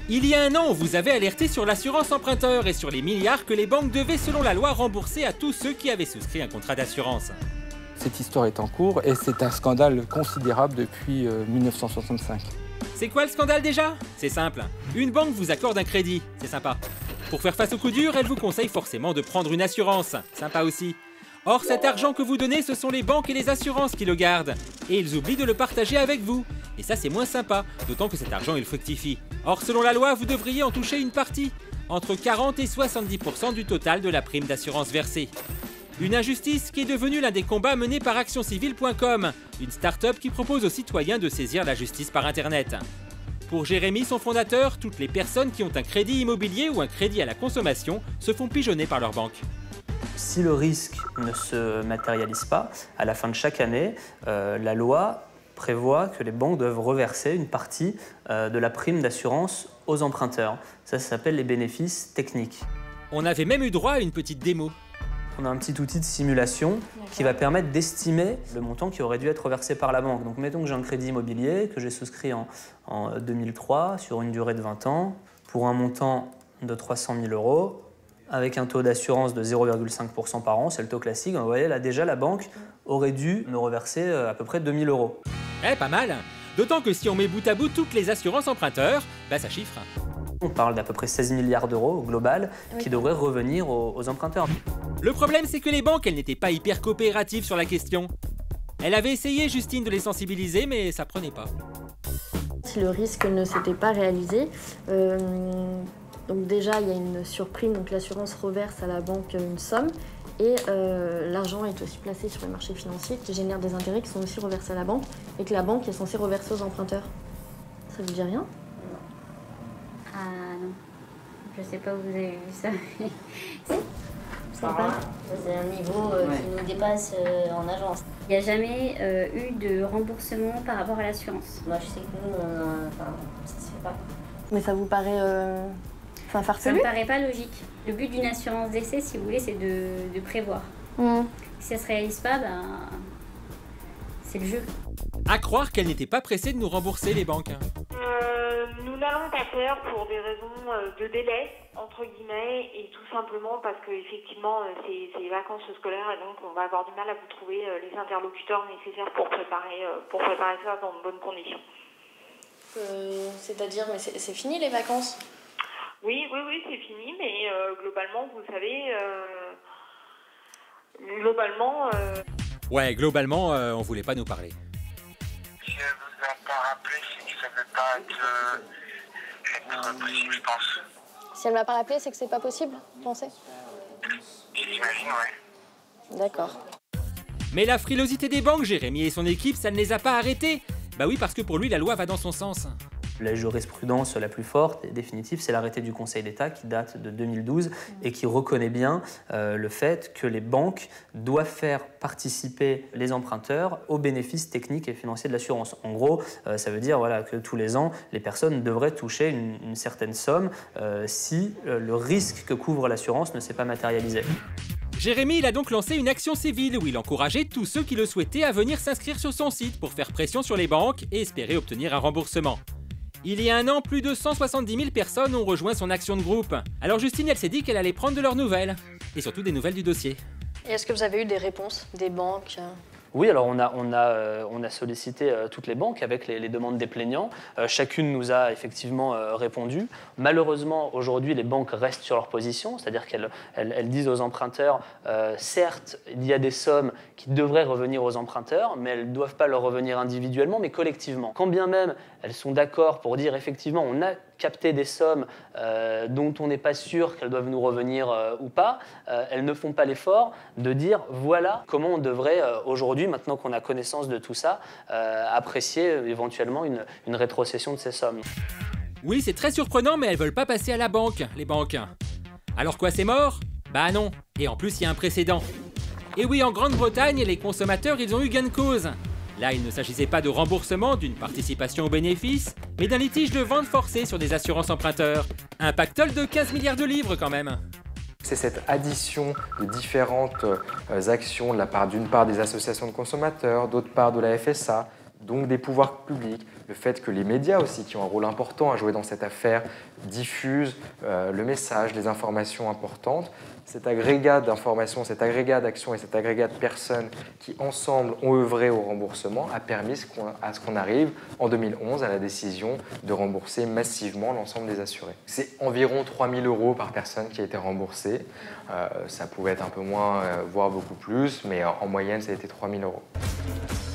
Il y a un an, on vous avait alerté sur l'assurance emprunteur et sur les milliards que les banques devaient selon la loi rembourser à tous ceux qui avaient souscrit un contrat d'assurance. Cette histoire est en cours et c'est un scandale considérable depuis 1965. C'est quoi le scandale déjà? C'est simple. Une banque vous accorde un crédit, c'est sympa. Pour faire face au coup dur, elle vous conseille forcément de prendre une assurance, sympa aussi. Or, cet argent que vous donnez, ce sont les banques et les assurances qui le gardent. Et ils oublient de le partager avec vous. Et ça, c'est moins sympa, d'autant que cet argent, il fructifie. Or, selon la loi, vous devriez en toucher une partie, entre 40 et 70% du total de la prime d'assurance versée. Une injustice qui est devenue l'un des combats menés par actioncivile.com, une start-up qui propose aux citoyens de saisir la justice par Internet. Pour Jérémy, son fondateur, toutes les personnes qui ont un crédit immobilier ou un crédit à la consommation se font pigeonner par leur banque. Si le risque ne se matérialise pas, à la fin de chaque année, la loi prévoit que les banques doivent reverser une partie de la prime d'assurance aux emprunteurs. Ça s'appelle les bénéfices techniques. On avait même eu droit à une petite démo. On a un petit outil de simulation qui va permettre d'estimer le montant qui aurait dû être reversé par la banque. Donc mettons que j'ai un crédit immobilier que j'ai souscrit en 2003 sur une durée de 20 ans pour un montant de 300 000 € avec un taux d'assurance de 0,5% par an, c'est le taux classique. Vous voyez là déjà la banque aurait dû me reverser à peu près 2 000 €. Eh, pas mal. D'autant que si on met bout à bout toutes les assurances emprunteurs, bah ça chiffre. On parle d'à peu près 16 milliards d'euros au global qui devraient revenir aux emprunteurs. Le problème, c'est que les banques, elles n'étaient pas hyper coopératives sur la question. Elle avait essayé, Justine, de les sensibiliser, mais ça prenait pas. Si le risque ne s'était pas réalisé, donc déjà il y a une surprime, donc l'assurance reverse à la banque une somme et l'argent est aussi placé sur les marchés financiers qui génèrent des intérêts qui sont aussi reversés à la banque et que la banque est censée reverser aux emprunteurs. Ça vous dit rien? Ah non, je sais pas où vous avez vu ça. C'est un niveau qui nous dépasse en agence. Il n'y a jamais eu de remboursement par rapport à l'assurance. Moi je sais que nous, ça se fait pas. Mais ça vous paraît farfelu? Ça me paraît pas logique. Le but d'une assurance d'essai, si vous voulez, c'est de prévoir. Si ça se réalise pas, c'est le jeu. À croire qu'elles n'étaient pas pressées de nous rembourser, les banques. Nous n'allons pas faire pour des raisons de délai, entre guillemets, et tout simplement parce que effectivement c'est les vacances scolaires et donc on va avoir du mal à vous trouver les interlocuteurs nécessaires pour préparer ça dans de bonnes conditions. C'est-à-dire, mais c'est fini les vacances? Oui, c'est fini, mais globalement, vous savez, globalement... Ouais, globalement, on voulait pas nous parler. Si elle vous a pas rappelé, c'est que ça ne peut pas être possible, je pense. Si elle m'a pas rappelé, c'est que c'est pas possible, vous pensez? J'imagine, ouais. D'accord. Mais la frilosité des banques, Jérémy et son équipe, ça ne les a pas arrêtés. Bah oui, parce que pour lui, la loi va dans son sens. La jurisprudence la plus forte et définitive, c'est l'arrêté du Conseil d'État qui date de 2012 et qui reconnaît bien le fait que les banques doivent faire participer les emprunteurs aux bénéfices techniques et financiers de l'assurance. En gros, ça veut dire que tous les ans, les personnes devraient toucher une certaine somme si le risque que couvre l'assurance ne s'est pas matérialisé. Jérémy, il a donc lancé une action civile où il encourageait tous ceux qui le souhaitaient à venir s'inscrire sur son site pour faire pression sur les banques et espérer obtenir un remboursement. Il y a un an, plus de 170 000 personnes ont rejoint son action de groupe. Alors Justine, elle s'est dit qu'elle allait prendre de leurs nouvelles. Et surtout des nouvelles du dossier. Et est-ce que vous avez eu des réponses des banques? Oui, alors on a sollicité toutes les banques avec les demandes des plaignants. Chacune nous a effectivement répondu. Malheureusement, aujourd'hui, les banques restent sur leur position, c'est-à-dire qu'elles disent aux emprunteurs, certes, il y a des sommes qui devraient revenir aux emprunteurs, mais elles ne doivent pas leur revenir individuellement, mais collectivement. Quand bien même elles sont d'accord pour dire effectivement, on a capté des sommes dont on n'est pas sûr qu'elles doivent nous revenir ou pas, elles ne font pas l'effort de dire voilà comment on devrait aujourd'hui, maintenant qu'on a connaissance de tout ça, apprécier éventuellement une rétrocession de ces sommes. Oui, c'est très surprenant, mais elles veulent pas passer à la banque, les banques. Alors quoi, c'est mort? Bah non. Et en plus, il y a un précédent. Et oui, en Grande-Bretagne, les consommateurs, ils ont eu gain de cause. Là, il ne s'agissait pas de remboursement d'une participation aux bénéfices, mais d'un litige de vente forcée sur des assurances emprunteurs. Un pactole de 15 milliards de livres quand même. C'est cette addition de différentes actions de la part d'une part des associations de consommateurs, d'autre part de la FSA, donc des pouvoirs publics, le fait que les médias aussi, qui ont un rôle important à jouer dans cette affaire, diffusent le message, les informations importantes. Cet agrégat d'informations, cet agrégat d'actions et cet agrégat de personnes qui, ensemble, ont œuvré au remboursement a permis à ce qu'on arrive, en 2011, à la décision de rembourser massivement l'ensemble des assurés. C'est environ 3 000 € par personne qui a été remboursée. Ça pouvait être un peu moins, voire beaucoup plus, mais en moyenne, ça a été 3 000 €.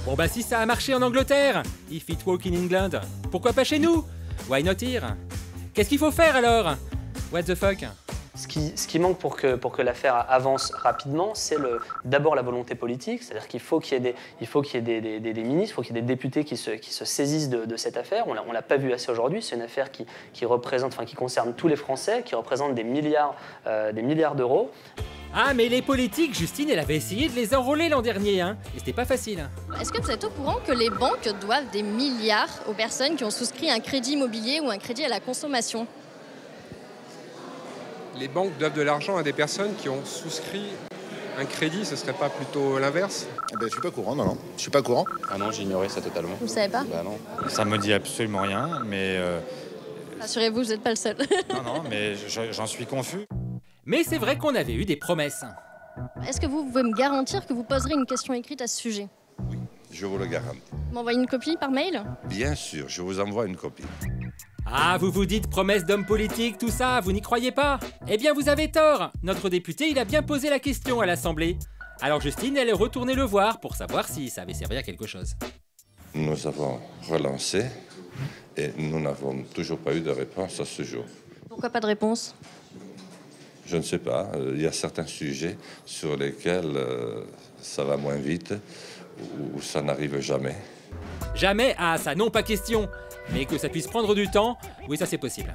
Bon bah si ça a marché en Angleterre, if it work in England, pourquoi pas chez nous? Why not here? Qu'est-ce qu'il faut faire alors? What the fuck? Ce qui manque pour que l'affaire avance rapidement, c'est d'abord la volonté politique, c'est-à-dire qu'il faut qu'il y ait des ministres, il faut qu'il y ait des députés qui se saisissent de cette affaire. On l'a pas vu assez aujourd'hui, c'est une affaire qui concerne tous les Français, qui représente des milliards d'euros. Ah mais les politiques, Justine, elle avait essayé de les enrôler l'an dernier, hein, et c'était pas facile. Est-ce que vous êtes au courant que les banques doivent des milliards aux personnes qui ont souscrit un crédit immobilier ou un crédit à la consommation? Les banques doivent de l'argent à des personnes qui ont souscrit un crédit, ce serait pas plutôt l'inverse? Je suis pas courant, non. Je suis pas courant. Ah non, j'ignorais ça totalement. Vous savez pas? Bah non. Ça me dit absolument rien, mais... Rassurez-vous, vous n'êtes pas le seul. Non, mais j'en suis confus. Mais c'est vrai qu'on avait eu des promesses. Est-ce que vous pouvez me garantir que vous poserez une question écrite à ce sujet? Oui, je vous le garantis. Vous m'envoyez une copie par mail? Bien sûr, je vous envoie une copie. Ah, vous vous dites promesse d'homme politique, tout ça, vous n'y croyez pas? Eh bien, vous avez tort. Notre député, il a bien posé la question à l'Assemblée. Alors Justine, elle est retournée le voir pour savoir si ça avait servi à quelque chose. Nous avons relancé et nous n'avons toujours pas eu de réponse à ce jour. Pourquoi pas de réponse? Je ne sais pas. Il y a certains sujets sur lesquels ça va moins vite ou ça n'arrive jamais. Jamais? Ah, ça, non, pas question. Mais que ça puisse prendre du temps, oui, ça c'est possible.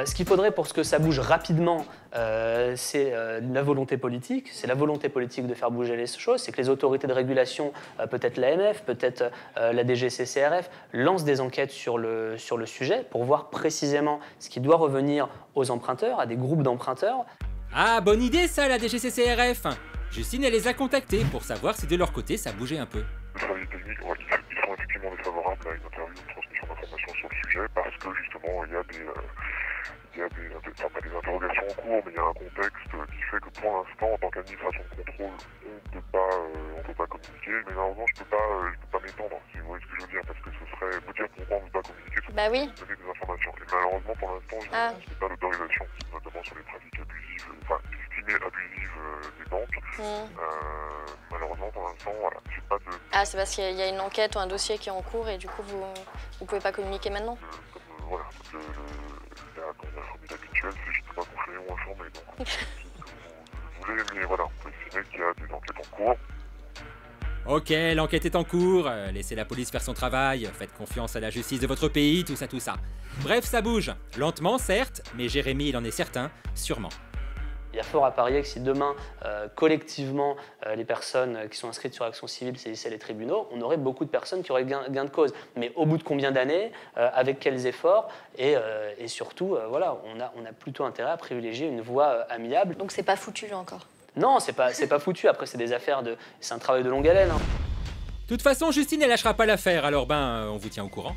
Ce qu'il faudrait pour que ça bouge rapidement, c'est la volonté politique. C'est la volonté politique de faire bouger les choses. C'est que les autorités de régulation, peut-être l'AMF, peut-être la DGCCRF, lancent des enquêtes sur le sujet pour voir précisément ce qui doit revenir aux emprunteurs, à des groupes d'emprunteurs. Ah, bonne idée ça, la DGCCRF. Justine, elle les a contactés pour savoir si de leur côté ça bougeait un peu. Les services techniques, ils sont effectivement défavorables à une interview, une transmission d'informations sur le sujet parce que justement il y a des interrogations en cours, mais il y a un contexte qui fait que pour l'instant, en tant qu'administration de contrôle, on peut pas communiquer. Mais malheureusement, je peux pas m'étendre, si vous voyez ce que je veux dire, parce que ce serait vous dire pourquoi on ne peut pas communiquer, Bah oui. donner des informations. Et malheureusement, pour l'instant, je n'ai pas l'autorisation, notamment sur les pratiques abusives, estimées abusives des banques. Malheureusement, pour l'instant, voilà, j'ai pas de... Ah, c'est parce qu'il y a une enquête ou un dossier qui est en cours et du coup, vous pouvez pas communiquer maintenant? Voilà, la formule habituelle, c'est je ne peux pas confirmer ou informer. Donc, si vous voulez, mais voilà, on peut estimer qu'il y a des enquêtes en cours. Ok, l'enquête est en cours, laissez la police faire son travail, faites confiance à la justice de votre pays, tout ça. Bref, ça bouge. Lentement, certes, mais Jérémy, il en est certain, sûrement. Il y a fort à parier que si demain, collectivement, les personnes qui sont inscrites sur Action Civile saisissaient les tribunaux, on aurait beaucoup de personnes qui auraient gain de cause. Mais au bout de combien d'années, avec quels efforts, et surtout, voilà, on a plutôt intérêt à privilégier une voie amiable. Donc c'est pas foutu là encore? Non, c'est pas foutu. Après, c'est des affaires c'est un travail de longue haleine. De toute façon, Justine, elle lâchera pas l'affaire, alors on vous tient au courant.